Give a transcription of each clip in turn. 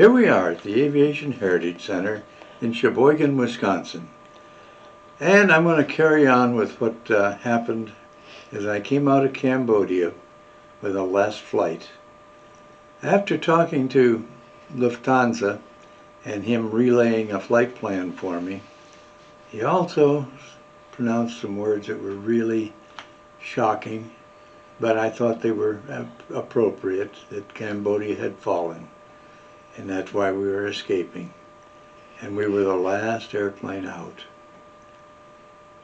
Here we are at the Aviation Heritage Center in Sheboygan, Wisconsin. And I'm going to carry on with what happened as I came out of Cambodia with a last flight. After talking to Lufthansa and him relaying a flight plan for me, he also pronounced some words that were really shocking, but I thought they were appropriate, that Cambodia had fallen, and that's why we were escaping. And we were the last airplane out.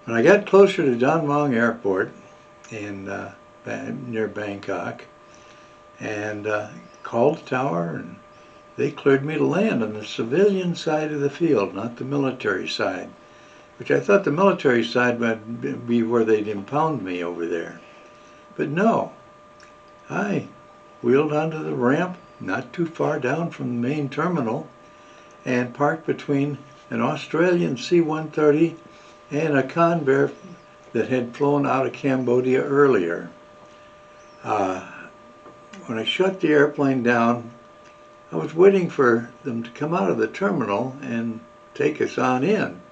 When I got closer to Don Mueang Airport in near Bangkok, and called the tower, and they cleared me to land on the civilian side of the field, not the military side, which I thought the military side would be where they'd impound me over there. But no, I wheeled onto the ramp not too far down from the main terminal and parked between an Australian C-130 and a Convair that had flown out of Cambodia earlier. When I shut the airplane down, I was waiting for them to come out of the terminal and take us on in.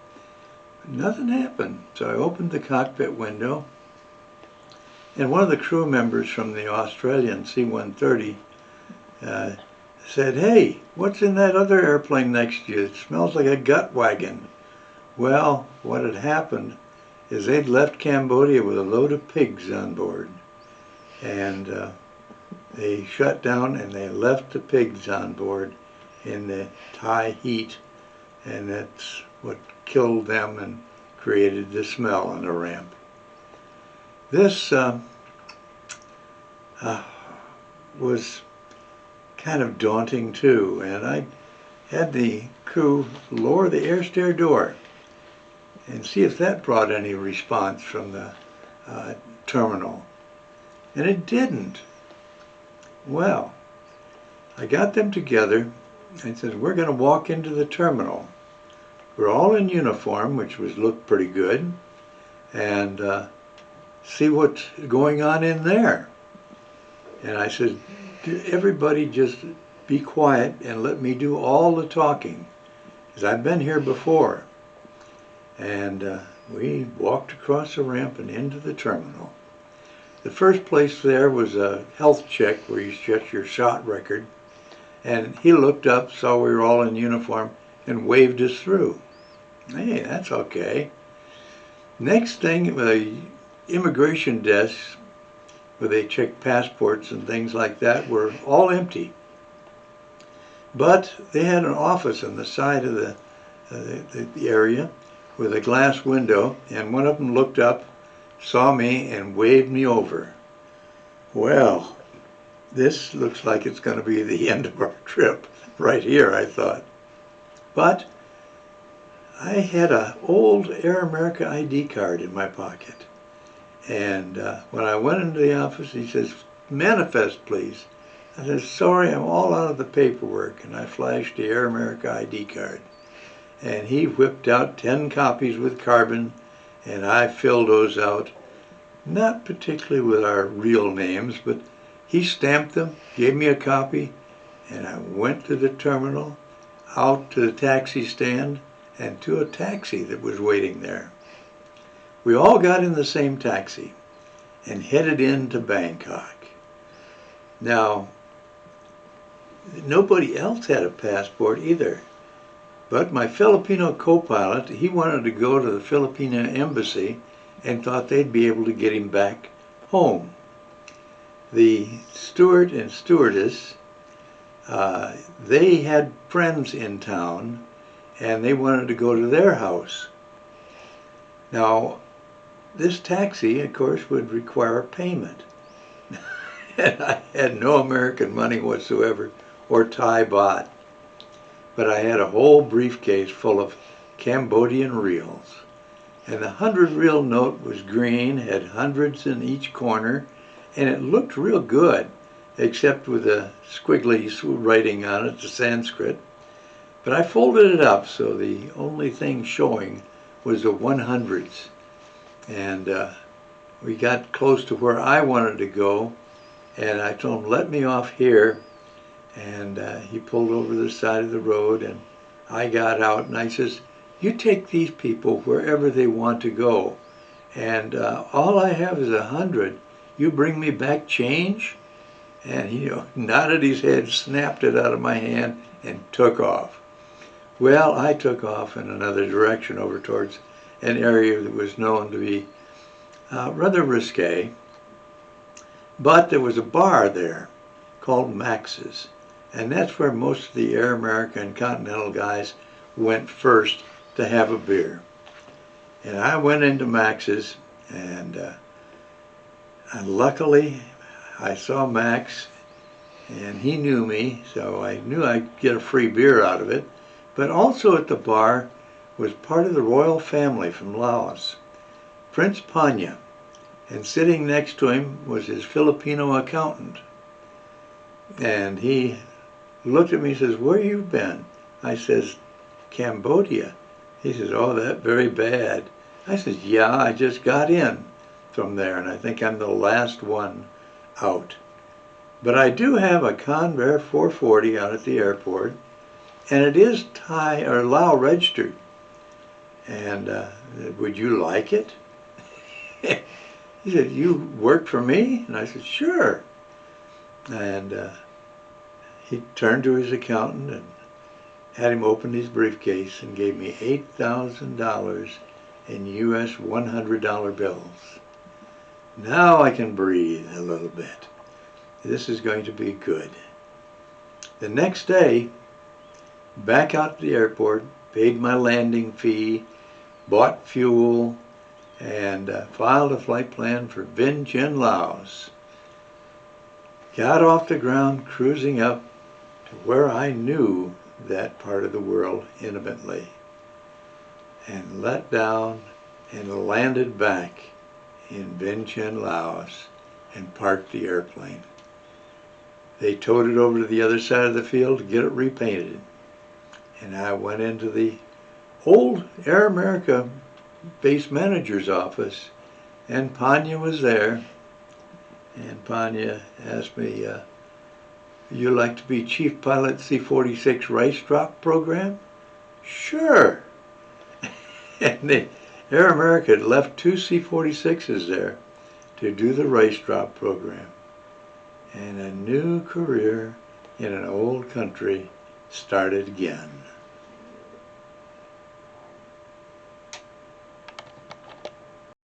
Nothing happened, so I opened the cockpit window, and one of the crew members from the Australian C-130 said, "Hey, what's in that other airplane next to you? It smells like a gut wagon." Well, what had happened is they'd left Cambodia with a load of pigs on board, and they shut down and they left the pigs on board in the Thai heat, and that's what killed them and created the smell on the ramp. This was kind of daunting too, and I had the crew lower the air stair door and see if that brought any response from the terminal. And it didn't. Well, I got them together and said, we're going to walk into the terminal. We're all in uniform, which looked pretty good, and see what's going on in there. And I said, everybody just be quiet and let me do all the talking, because I've been here before. And we walked across the ramp and into the terminal. The first place there was a health check where you check your shot record, and he looked up, saw we were all in uniform, and waved us through. Hey, that's okay. Next thing, the immigration desks where they check passports and things like that were all empty. But they had an office on the side of the area with a glass window, and one of them looked up, saw me, and waved me over. Well, this looks like it's going to be the end of our trip right here, I thought. But I had an old Air America ID card in my pocket. And when I went into the office, he says, "Manifest, please." I said, "Sorry, I'm all out of the paperwork." And I flashed the Air America ID card. And he whipped out 10 copies with carbon, and I filled those out. Not particularly with our real names, but he stamped them, gave me a copy, and I went to the terminal, out to the taxi stand, and to a taxi that was waiting there. We all got in the same taxi and headed into Bangkok. Now, nobody else had a passport either, but my Filipino co-pilot, he wanted to go to the Filipino embassy and thought they'd be able to get him back home. The steward and stewardess, they had friends in town, and they wanted to go to their house. Now, this taxi, of course, would require payment. And I had no American money whatsoever, or Thai baht. But I had a whole briefcase full of Cambodian reals. And the 100 note was green, had hundreds in each corner, and it looked real good, except with the squiggly writing on it, the Sanskrit. But I folded it up so the only thing showing was the 100s. And we got close to where I wanted to go, and I told him, "Let me off here." And he pulled over the side of the road, and I got out, and I says, "You take these people wherever they want to go, and all I have is 100. You bring me back change?" And he nodded his head, snapped it out of my hand, and took off. Well, I took off in another direction over towards an area that was known to be rather risque, but there was a bar there called Max's, and that's where most of the Air America and Continental guys went first to have a beer. And I went into Max's, and luckily I saw Max, and he knew me, so I knew I'd get a free beer out of it. But also at the bar was part of the royal family from Laos, Prince Panya, and sitting next to him was his Filipino accountant. And he looked at me and says, "Where you been?" I says, "Cambodia." He says, "Oh, that very bad." I says, "Yeah, I just got in from there, and I think I'm the last one out. But I do have a Convair 440 out at the airport, and it is Thai or Lao registered. And would you like it?" He said, "You work for me?" And I said, "Sure." And he turned to his accountant and had him open his briefcase and gave me $8,000 in US $100 bills. Now I can breathe a little bit. This is going to be good. The next day, back out to the airport, paid my landing fee, bought fuel, and filed a flight plan for Vientiane, Laos. Got off the ground, cruising up to where I knew that part of the world intimately, and let down and landed back in Vientiane, Laos, and parked the airplane. They towed it over to the other side of the field to get it repainted. And I went into the old Air America base manager's office, and Panya was there. And Panya asked me, "You like to be chief pilot C-46 rice drop program?" "Sure." And the Air America had left 2 C-46s there to do the rice drop program. And a new career in an old country started again.